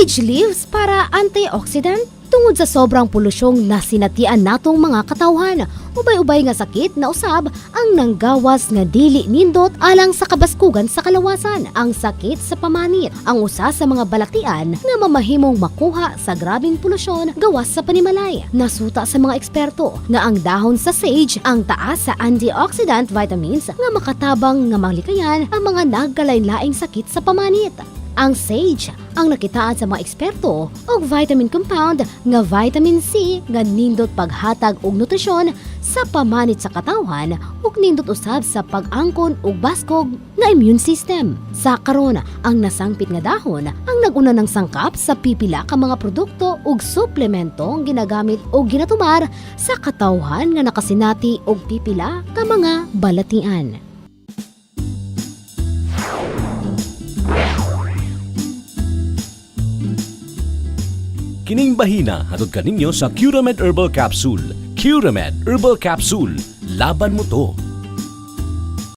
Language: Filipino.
Sage leaves para antioxidant tungod sa sobrang polusyong nasinatian natong mga katawhan. Ubay-ubay nga sakit na usab ang nanggawas nga dili nindot alang sa kabaskugan sa kalawasan. Ang sakit sa pamanit, ang usa sa mga balatian nga mamahimong makuha sa grabing polusyon gawas sa panimalay. Nasuta sa mga eksperto nga ang dahon sa sage ang taas sa antioxidant vitamins nga makatabang nga malikayan ang mga nagkalain-laing sakit sa pamanit. Ang sage ang nakitaan sa mga eksperto og vitamin compound nga vitamin C nga nindot paghatag og nutrisyon sa pamanit sa katawhan ug nindot usab sa pag-angkon og baskog nga immune system. Sa karon, ang nasangpit nga dahon ang naguna ng sangkap sa pipila ka mga produkto ug suplementong ginagamit o ginatumar sa katawhan nga nakasinati og pipila ka mga balatian. Kining bahina hatod kaninyo sa Curamed Herbal Capsule. Curamed Herbal Capsule. Laban mo to.